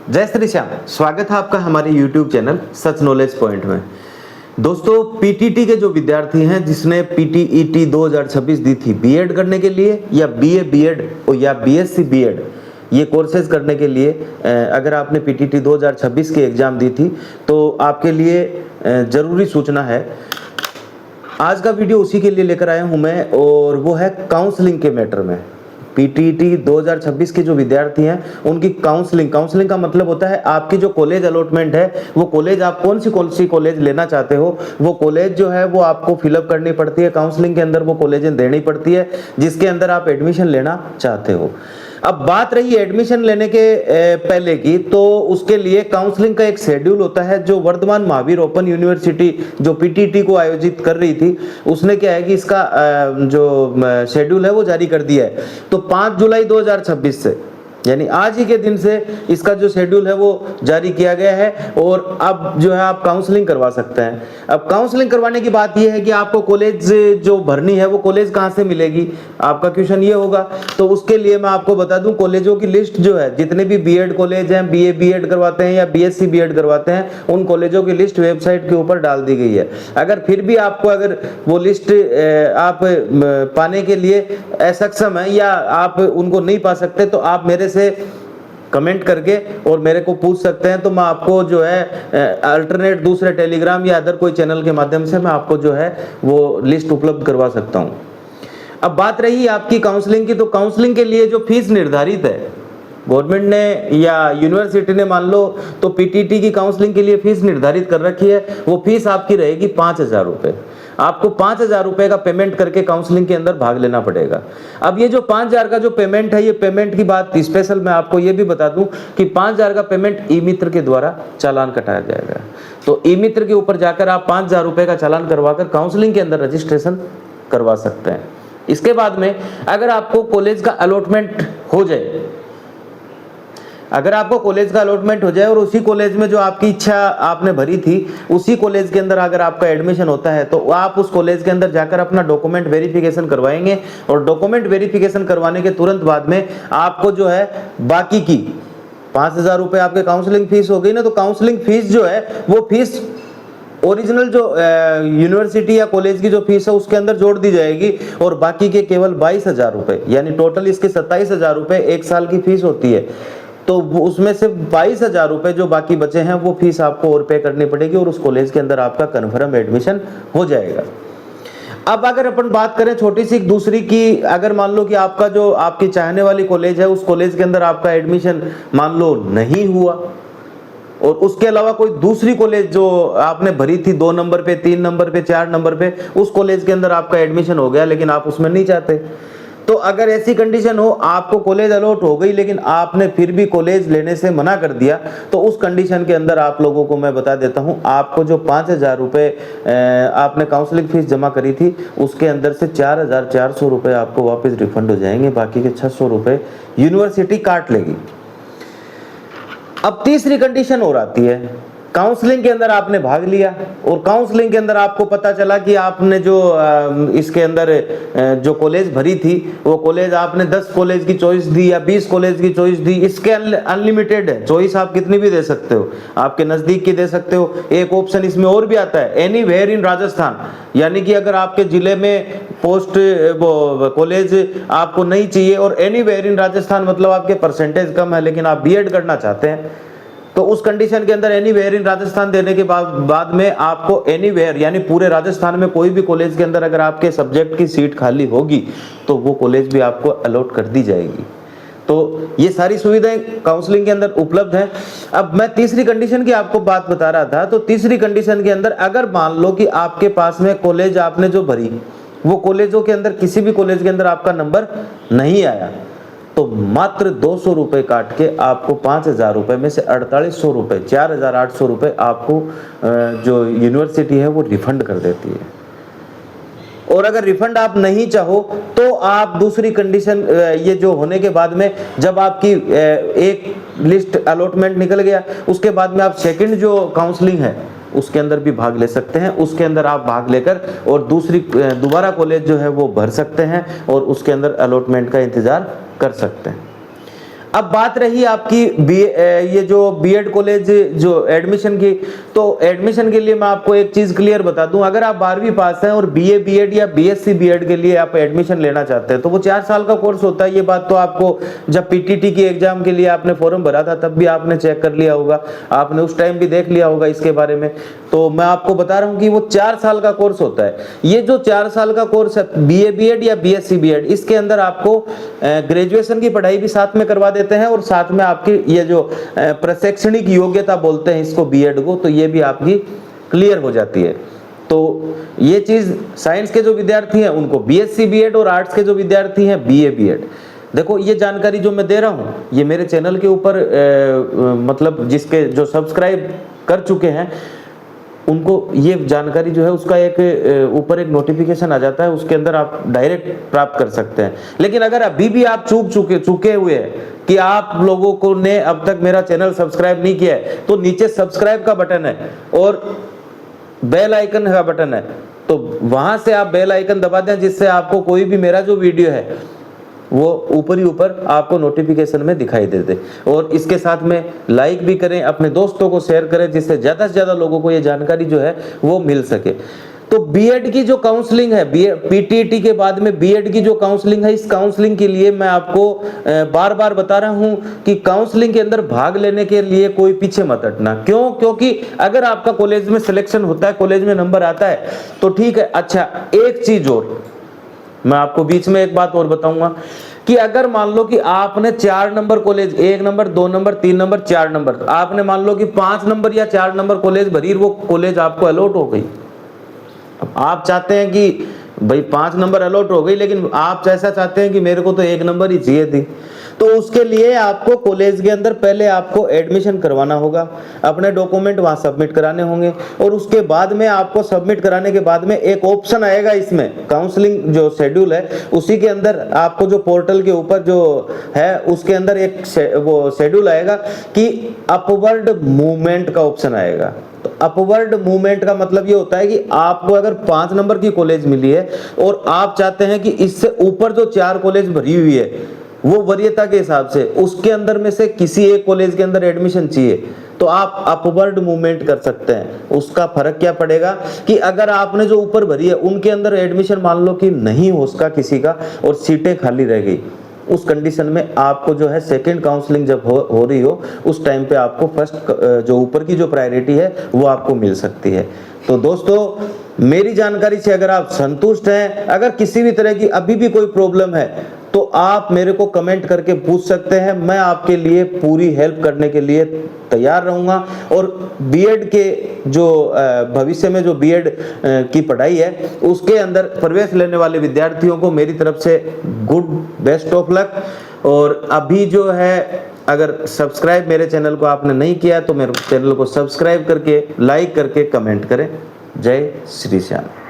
जय श्री श्याम। स्वागत है आपका हमारे YouTube चैनल सच नॉलेज पॉइंट में। दोस्तों, पीटीटी के जो विद्यार्थी हैं जिसने पीटीईटी 2026 दी थी बीएड करने के लिए या बीए बीएड या बीएससी बीएड ये कोर्सेज करने के लिए, अगर आपने पीटीटी 2026 की एग्जाम दी थी तो आपके लिए ज़रूरी सूचना है। आज का वीडियो उसी के लिए लेकर आया हूं मैं, और वो है काउंसलिंग के मैटर में। पीटीटी 2026 के जो विद्यार्थी हैं उनकी काउंसलिंग का मतलब होता है आपकी जो कॉलेज अलॉटमेंट है, वो कॉलेज आप कौन सी कॉलेज लेना चाहते हो, वो कॉलेज जो है वो आपको फिलअप करनी पड़ती है। काउंसलिंग के अंदर वो कॉलेजें देनी पड़ती है जिसके अंदर आप एडमिशन लेना चाहते हो। अब बात रही एडमिशन लेने के पहले की, तो उसके लिए काउंसलिंग का एक शेड्यूल होता है जो वर्धमान महावीर ओपन यूनिवर्सिटी जो पीटीटी को आयोजित कर रही थी, उसने क्या है कि इसका जो शेड्यूल है वो जारी कर दिया है। तो 5 जुलाई 2026 से, यानी आज ही के दिन से इसका जो शेड्यूल है वो जारी किया गया है, और अब जो है आप काउंसलिंग करवा सकते हैं। अब काउंसलिंग करवाने की बात यह है कि आपको कॉलेज जो भरनी है वो कॉलेज कहाँ से मिलेगी, आपका क्वेश्चन ये होगा। तो उसके लिए मैं आपको बता दूं, कॉलेजों की लिस्ट जो है, जितने भी बीएड कॉलेज हैं, बीए बीएड करवाते हैं या बीएससी बीएड करवाते हैं, उन कॉलेजों की लिस्ट वेबसाइट के ऊपर डाल दी गई है। अगर फिर भी आपको अगर वो लिस्ट आप पाने के लिए असक्षम है या आप उनको नहीं पा सकते, तो आप मेरे से कमेंट करके और मेरे को पूछ सकते हैं। तो मैं आपको जो है अल्टरनेट दूसरे टेलीग्राम या अदर कोई चैनल के माध्यम से मैं आपको जो है वो लिस्ट उपलब्ध करवा सकता हूं। अब बात रही आपकी काउंसलिंग की, तो काउंसलिंग के लिए जो फीस निर्धारित है गवर्नमेंट ने या यूनिवर्सिटी ने, मान लो तो पीटीटी की काउंसलिंग के लिए फीस निर्धारित कर रखी है। वो फीस आपकी रहेगी 5,000 रुपये। आपको 5,000 रुपये का पेमेंट करके काउंसलिंग के अंदर भाग लेना पड़ेगा। अब ये जो 5,000 का जो पेमेंट है, ये पेमेंट की बात स्पेशल मैं आपको ये भी बता दूं कि 5,000 का पेमेंट ई मित्र के द्वारा चालान कटाया जाएगा। तो ई मित्र के ऊपर जाकर आप 5,000 रुपये का चालान करवाकर काउंसलिंग के अंदर रजिस्ट्रेशन करवा सकते हैं। इसके बाद में अगर आपको कॉलेज का अलॉटमेंट हो जाए, अगर आपको कॉलेज का अलॉटमेंट हो जाए और उसी कॉलेज में जो आपकी इच्छा आपने भरी थी उसी कॉलेज के अंदर अगर आपका एडमिशन होता है, तो आप उस कॉलेज के अंदर जाकर अपना डॉक्यूमेंट वेरिफिकेशन करवाएंगे, और डॉक्यूमेंट वेरिफिकेशन करवाने के तुरंत बाद में आपको जो है बाकी की 5,000 रुपये आपके काउंसलिंग फीस हो गई ना, तो काउंसलिंग फीस जो है वो फीस ओरिजिनल जो यूनिवर्सिटी या कॉलेज की जो फीस है उसके अंदर जोड़ दी जाएगी, और बाकी के केवल 22,000 रुपये, यानी टोटल इसके 27,000 रुपये एक साल की फीस होती है। तो उसमें से 22,000 रुपये जो बाकी बचे हैं वो फीस आपको और पे करनी पड़ेगी, और उस कॉलेज के अंदर आपका कन्फर्म एडमिशन हो जाएगा। अब अगर अपन बात करें छोटी सी दूसरी की, अगर मान लो कि आपका जो आपकी चाहने वाली कॉलेज है उस कॉलेज के अंदर आपका एडमिशन मान लो नहीं हुआ, और उसके अलावा कोई दूसरी कॉलेज जो आपने भरी थी 2 नंबर पे, 3 नंबर पे, 4 नंबर पे, उस कॉलेज के अंदर आपका एडमिशन हो गया लेकिन आप उसमें नहीं चाहते, तो अगर ऐसी कंडीशन हो, आपको कॉलेज अलॉट हो गई लेकिन आपने फिर भी कॉलेज लेने से मना कर दिया, तो उस कंडीशन के अंदर आप लोगों को मैं बता देता हूं, आपको जो 5,000 रुपये आपने काउंसलिंग फीस जमा करी थी उसके अंदर से 4,400 रुपये आपको वापस रिफंड हो जाएंगे। बाकी के 600 रुपये यूनिवर्सिटी काट लेगी। अब तीसरी कंडीशन और आती है, काउंसलिंग के अंदर आपने भाग लिया और काउंसलिंग के अंदर आपको पता चला कि आपने जो इसके अंदर जो कॉलेज भरी थी वो कॉलेज आपने 10 कॉलेज की चॉइस दी या 20 कॉलेज की चॉइस दी। इसके अनलिमिटेड है चॉइस, आप कितनी भी दे सकते हो, आपके नज़दीक की दे सकते हो। एक ऑप्शन इसमें और भी आता है, एनीवेयर इन राजस्थान, यानी कि अगर आपके जिले में पोस्ट वो कॉलेज आपको नहीं चाहिए और एनीवेयर इन राजस्थान मतलब आपके परसेंटेज कम है लेकिन आप बीएड करना चाहते हैं, तो उस कंडीशन के अंदर एनीवेयर इन राजस्थान देने के बाद में आपको एनीवेयर यानी पूरे राजस्थान में कोई भी कॉलेज के अंदर अगर आपके सब्जेक्ट की सीट खाली होगी तो वो कॉलेज भी आपको अलॉट कर दी जाएगी। तो ये सारी सुविधाएं काउंसलिंग के अंदर उपलब्ध हैं। अब मैं तीसरी कंडीशन की आपको बात बता रहा था, तो तीसरी कंडीशन के अंदर अगर मान लो कि आपके पास में कॉलेज आपने जो भरी वो कॉलेजों के अंदर किसी भी कॉलेज के अंदर आपका नंबर नहीं आया, तो मात्र 200 रुपये काट के आपको 5,000 रुपये में से 4,800 रुपये, 4,800 रुपये आपको जो यूनिवर्सिटी है वो रिफंड कर देती है। और अगर रिफंड आप नहीं चाहो तो आप दूसरी कंडीशन, ये जो होने के बाद में जब आपकी एक लिस्ट अलॉटमेंट निकल गया उसके बाद में आप सेकंड जो काउंसलिंग है उसके अंदर भी भाग ले सकते हैं। उसके अंदर आप भाग लेकर और दोबारा कॉलेज जो है वो भर सकते हैं और उसके अंदर अलॉटमेंट का इंतजार कर सकते हैं। अब बात रही आपकी ये जो बीएड कॉलेज जो एडमिशन की, तो एडमिशन के लिए मैं आपको एक चीज क्लियर बता दूं, अगर आप 12वीं पास हैं और बीए बीएड या बीएससी बीएड के लिए आप एडमिशन लेना चाहते हैं तो वो 4 साल का कोर्स होता है। ये बात तो आपको जब पीटीटी की एग्जाम के लिए आपने फॉर्म भरा था तब भी आपने चेक कर लिया होगा, आपने उस टाइम भी देख लिया होगा इसके बारे में। तो मैं आपको बता रहा हूं कि वो 4 साल का कोर्स होता है। ये जो 4 साल का कोर्स है बीए बीएड या बीएससी बीएड, इसके अंदर आपको ग्रेजुएशन की पढ़ाई भी साथ में करवा देते हैं और साथ में आपकी ये जो प्रशैक्षणिक योग्यता बोलते हैं इसको बीएड को, तो ये भी आपकी क्लियर हो जाती है। तो ये चीज साइंस के जो विद्यार्थी हैं उनको बीएससी बीएड और आर्ट्स के जो विद्यार्थी हैं बीए बीएड। देखो ये जानकारी जो मैं दे रहा हूँ ये मेरे चैनल के ऊपर मतलब जिसके जो सब्सक्राइब कर चुके हैं उनको ये जानकारी जो है उसका एक ऊपर एक नोटिफिकेशन आ जाता है, उसके अंदर आप डायरेक्ट प्राप्त कर सकते हैं। लेकिन अगर अभी भी आप चुके हुए हैं कि आप लोगों को ने अब तक मेरा चैनल सब्सक्राइब नहीं किया है तो नीचे सब्सक्राइब का बटन है और बेल आइकन का बटन है, तो वहां से आप बेल आइकन दबा दें जिससे आपको कोई भी मेरा जो वीडियो है वो ऊपर ही ऊपर आपको नोटिफिकेशन में दिखाई दे दे। और इसके साथ में लाइक भी करें, अपने दोस्तों को शेयर करें जिससे ज्यादा से ज्यादा लोगों को ये जानकारी जो है वो मिल सके। तो बीएड की जो काउंसलिंग है, पीटीटी के बाद में बीएड की जो काउंसलिंग है, इस काउंसलिंग के लिए मैं आपको बार बार बता रहा हूं कि काउंसलिंग के अंदर भाग लेने के लिए कोई पीछे मत हटना। क्यों? क्योंकि अगर आपका कॉलेज में सिलेक्शन होता है, कॉलेज में नंबर आता है तो ठीक है। अच्छा एक चीज और मैं आपको बीच में एक बात और बताऊंगा कि अगर मान लो कि आपने 4 number college, 1 number 2 number 3 number 4 number, आपने मान लो कि 5 नंबर या 4 नंबर कॉलेज भरी, वो कॉलेज आपको अलॉट हो गई। अब आप चाहते हैं कि भाई 5 नंबर अलॉट हो गई लेकिन आप ऐसा चाहते हैं कि मेरे को तो 1 नंबर ही चाहिए थी, तो उसके लिए आपको कॉलेज के अंदर पहले आपको एडमिशन करवाना होगा, अपने डॉक्यूमेंट वहां सबमिट कराने होंगे और उसके बाद में आपको सबमिट कराने के बाद में एक ऑप्शन आएगा, इसमें काउंसलिंग जो शेड्यूल है उसी के अंदर आपको जो पोर्टल के ऊपर जो है उसके अंदर एक वो शेड्यूल आएगा कि अपवर्ड मूवमेंट का ऑप्शन आएगा। तो अपवर्ड मूवमेंट का मतलब ये होता है कि आपको अगर 5 नंबर की कॉलेज मिली है और आप चाहते हैं कि इससे ऊपर जो 4 कॉलेज भरी हुई है वो वरीयता के हिसाब से उसके अंदर में से किसी एक कॉलेज के अंदर एडमिशन चाहिए, तो आप अपवर्ड मूवमेंट कर सकते हैं। उसका फर्क क्या पड़ेगा कि अगर आपने जो ऊपर भरी है उनके अंदर एडमिशन मान लो कि नहीं हो सका किसी का और सीटें खाली रह गई, उस कंडीशन में आपको जो है सेकंड काउंसलिंग जब हो रही हो उस टाइम पे आपको फर्स्ट जो ऊपर की जो प्रायोरिटी है वो आपको मिल सकती है। तो दोस्तों मेरी जानकारी से अगर आप संतुष्ट हैं, अगर किसी भी तरह की अभी भी कोई प्रॉब्लम है तो आप मेरे को कमेंट करके पूछ सकते हैं, मैं आपके लिए पूरी हेल्प करने के लिए तैयार रहूंगा। और बीएड के जो भविष्य में जो बीएड की पढ़ाई है उसके अंदर प्रवेश लेने वाले विद्यार्थियों को मेरी तरफ से गुड बेस्ट ऑफ लक। और अभी जो है अगर सब्सक्राइब मेरे चैनल को आपने नहीं किया तो मेरे चैनल को सब्सक्राइब करके लाइक करके कमेंट करें। जय श्री श्याम।